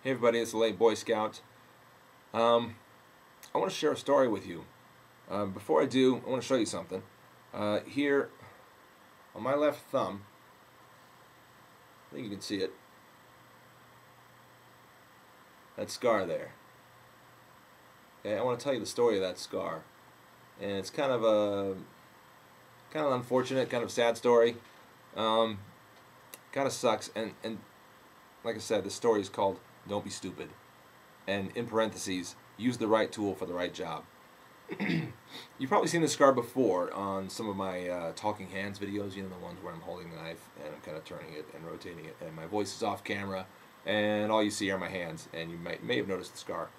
Hey everybody, it's the late Boy Scout. I want to share a story with you. Before I do, I want to show you something. Here on my left thumb, I think you can see it. That scar there. Okay, I want to tell you the story of that scar, and it's kind of an unfortunate, kind of sad story. Kind of sucks, and like I said, the story is called "Don't Be Stupid," and in parentheses, use the right tool for the right job. You've probably seen this scar before on some of my talking hands videos, you know, the ones where I'm holding the knife and I'm kind of turning it and rotating it, and my voice is off camera, and all you see are my hands, and you may have noticed the scar.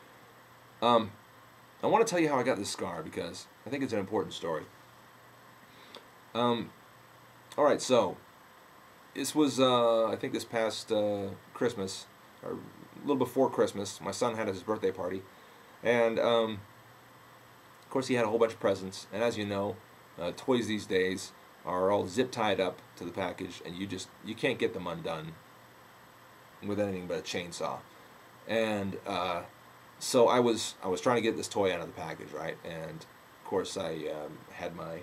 I want to tell you how I got this scar because I think it's an important story. Alright, so this was, I think this past Christmas, or a little before Christmas. My son had his birthday party, and of course he had a whole bunch of presents, and as you know, toys these days are all zip tied up to the package, and you can't get them undone with anything but a chainsaw. And so I was trying to get this toy out of the package, right? And of course I had my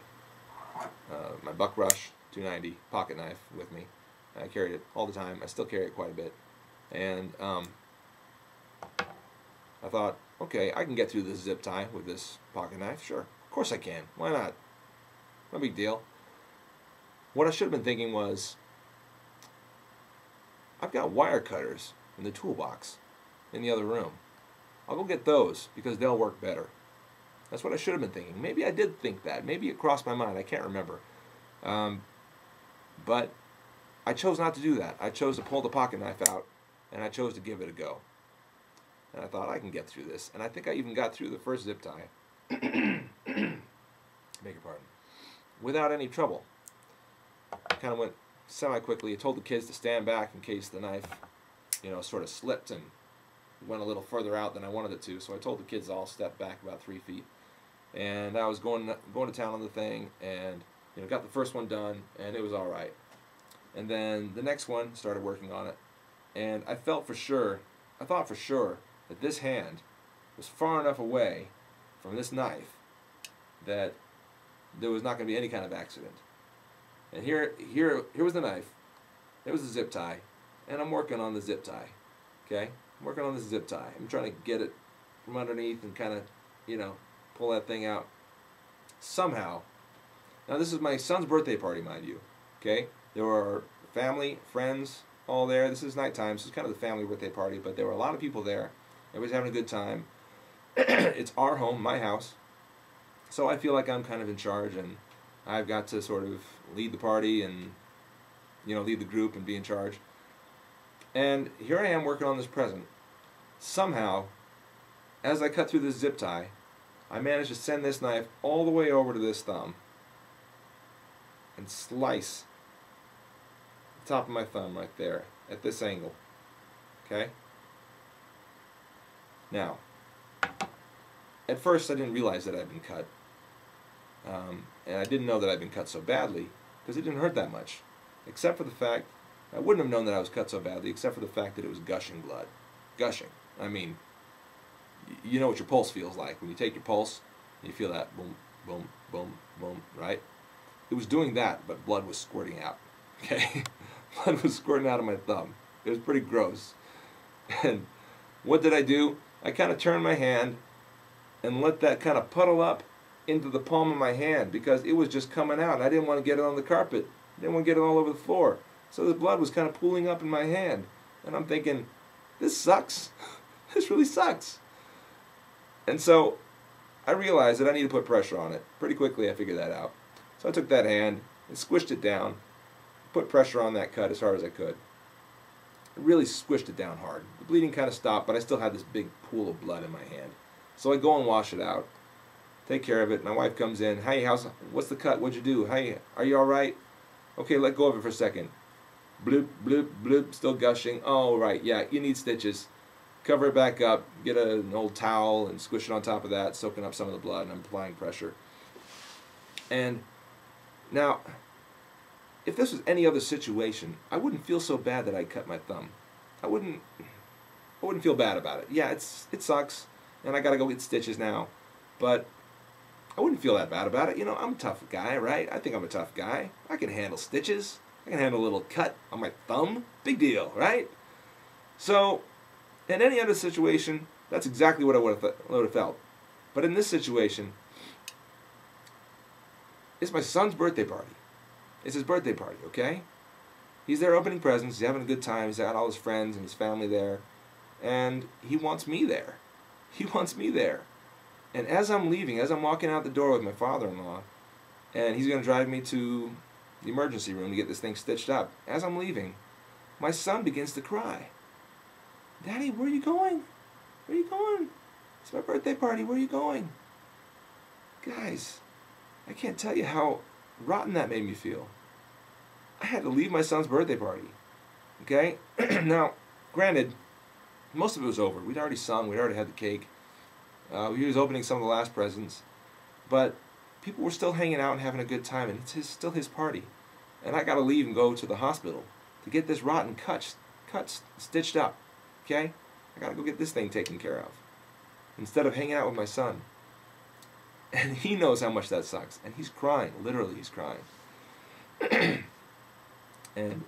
my Buckrush 290 pocket knife with me. I carried it all the time. I still carry it quite a bit. And I thought, okay, I can get through this zip tie with this pocket knife. Sure, of course I can. Why not? No big deal. What I should have been thinking was, I've got wire cutters in the toolbox in the other room. I'll go get those because they'll work better. That's what I should have been thinking. Maybe I did think that. Maybe it crossed my mind. I can't remember. But I chose not to do that. I chose to pull the pocket knife out, and I chose to give it a go. And I thought, I can get through this. And I think I even got through the first zip tie. Beg your pardon. Without any trouble. I kind of went semi-quickly. I told the kids to stand back in case the knife, you know, sort of slipped and went a little further out than I wanted it to. So I told the kids all step back about 3 feet. And I was going to town on the thing, and you know, got the first one done, and it was all right. And then the next one, started working on it, and I thought for sure that this hand was far enough away from this knife that there was not going to be any kind of accident. And here was the knife, there was the zip tie, and I'm working on the zip tie. Okay, I'm working on the zip tie. I'm trying to get it from underneath and kind of, you know, pull that thing out. Somehow, now this is my son's birthday party, mind you. Okay, there were family, friends, all there. This is nighttime, so it's kind of the family birthday party, but there were a lot of people there. Everybody's having a good time. It's our home, my house, so I feel like I'm kind of in charge, and I've got to sort of lead the party and, you know, lead the group and be in charge. And here I am working on this present. Somehow, as I cut through this zip tie, I managed to send this knife all the way over to this thumb and slice the top of my thumb right there at this angle. Okay? Now, at first I didn't realize that I'd been cut. And I didn't know that I'd been cut so badly because it didn't hurt that much. Except for the fact, I wouldn't have known that I was cut so badly except for the fact that it was gushing blood. Gushing. I mean, you know what your pulse feels like. When you take your pulse, you feel that boom, boom, boom, boom, right? It was doing that, but blood was squirting out. Okay? Blood was squirting out of my thumb. It was pretty gross. And what did I do? I kind of turned my hand and let that kind of puddle up into the palm of my hand because it was just coming out. I didn't want to get it on the carpet. I didn't want to get it all over the floor. So the blood was kind of pooling up in my hand. And I'm thinking, this sucks. This really sucks. And so I realized that I need to put pressure on it. Pretty quickly I figured that out. So I took that hand and squished it down, put pressure on that cut as hard as I could. I really squished it down hard. The bleeding kind of stopped, but I still had this big pool of blood in my hand. So I go and wash it out, take care of it. My wife comes in. Hey, what's the cut? What'd you do? Hey, are you all right? Okay, let go of it for a second. Bloop, bloop, bloop, still gushing. Oh, right, yeah, you need stitches. Cover it back up, get an old towel and squish it on top of that, soaking up some of the blood, and I'm applying pressure. And now, if this was any other situation, I wouldn't feel so bad that I cut my thumb. I wouldn't I wouldn't feel bad about it. Yeah, it sucks, and I gotta go get stitches now, but I wouldn't feel that bad about it. You know, I'm a tough guy, right? I think I'm a tough guy. I can handle stitches. I can handle a little cut on my thumb. Big deal, right? So, in any other situation, that's exactly what I would have felt. But in this situation, it's my son's birthday party. It's his birthday party, okay? He's there opening presents. He's having a good time. He's got all his friends and his family there. And he wants me there. He wants me there. And as I'm leaving, as I'm walking out the door with my father-in-law, and he's going to drive me to the emergency room to get this thing stitched up, as I'm leaving, my son begins to cry. Daddy, where are you going? Where are you going? It's my birthday party. Where are you going? Guys, I can't tell you how rotten that made me feel. I had to leave my son's birthday party. Okay? Now, granted, most of it was over. We'd already sung. We'd already had the cake. He was opening some of the last presents. But people were still hanging out and having a good time, and it's still his party. And I got to leave and go to the hospital to get this rotten cut stitched up. Okay? I got to go get this thing taken care of instead of hanging out with my son. And he knows how much that sucks. And he's crying. Literally, he's crying. And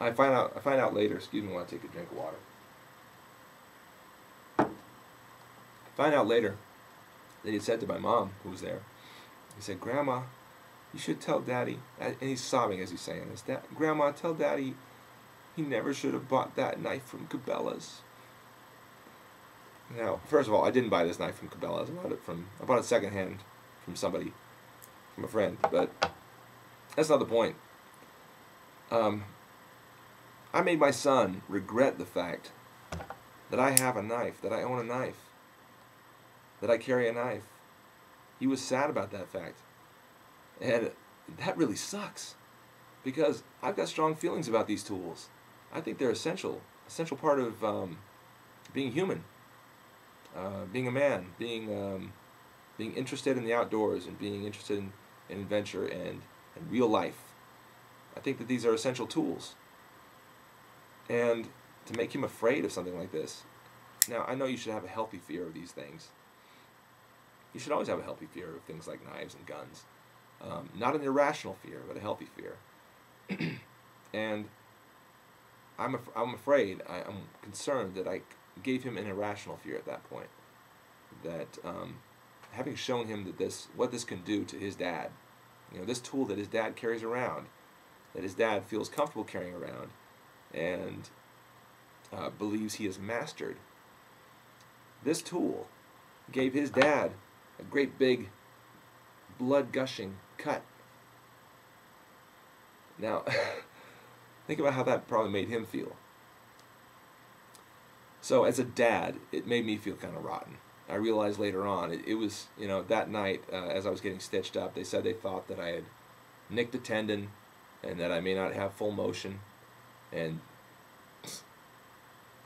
I find out later, excuse me while I take a drink of water. I find out later that he said to my mom, who was there, he said, Grandma, you should tell Daddy, and he's sobbing as he's saying this, Grandma, tell Daddy he never should have bought that knife from Cabela's. Now, first of all, I didn't buy this knife from Cabela's. I bought it secondhand from somebody, from a friend, but that's not the point. I made my son regret the fact that I have a knife, that I own a knife, that I carry a knife. He was sad about that fact. And that really sucks, because I've got strong feelings about these tools. I think they're essential part of being human, being a man, being interested in the outdoors, and being interested in adventure and real life. I think that these are essential tools. And to make him afraid of something like this, now I know you should have a healthy fear of these things. You should always have a healthy fear of things like knives and guns. Not an irrational fear, but a healthy fear. And I'm afraid, I'm concerned that I gave him an irrational fear at that point. That having shown him that what this can do to his dad, this tool that his dad carries around, that his dad feels comfortable carrying around, and believes he has mastered. This tool gave his dad a great big blood-gushing cut. Now, think about how that probably made him feel. So as a dad, it made me feel kind of rotten. I realized later on, it was, that night, as I was getting stitched up, they said they thought that I had nicked a tendon and that I may not have full motion. And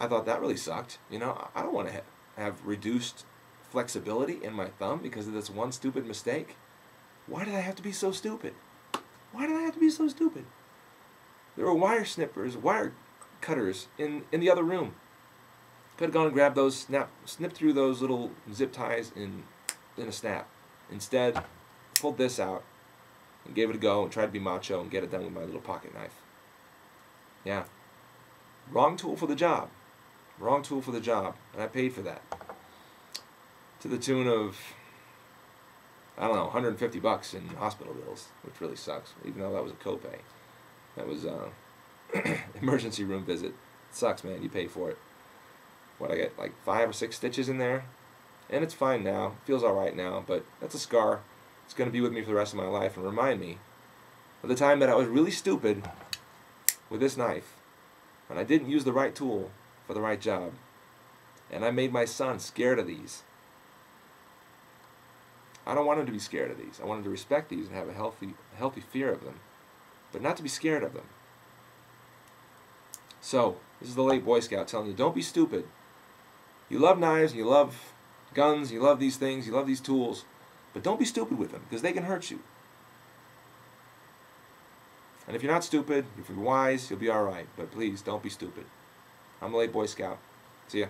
I thought that really sucked. I don't want to have reduced flexibility in my thumb because of this one stupid mistake. Why did I have to be so stupid? Why did I have to be so stupid? There were wire snippers, wire cutters in the other room. Could have gone and grabbed those, snipped through those little zip ties in a snap. Instead, pulled this out and gave it a go and tried to be macho and get it done with my little pocket knife. Yeah. Wrong tool for the job. Wrong tool for the job. And I paid for that. To the tune of, I don't know, $150 in hospital bills, which really sucks, even though that was a copay. That was emergency room visit. It sucks, man. You pay for it. What, I get like 5 or 6 stitches in there? And it's fine now. Feels alright now, but that's a scar. It's going to be with me for the rest of my life and remind me of the time that I was really stupid with this knife, and I didn't use the right tool for the right job, and I made my son scared of these. I don't want him to be scared of these. I want him to respect these and have a healthy fear of them, but not to be scared of them. So, this is the late Boy Scout telling you, don't be stupid. You love knives, you love guns, you love these things, you love these tools, but don't be stupid with them, because they can hurt you. And if you're not stupid, if you're wise, you'll be alright. But please, don't be stupid. I'm the late Boy Scout. See ya.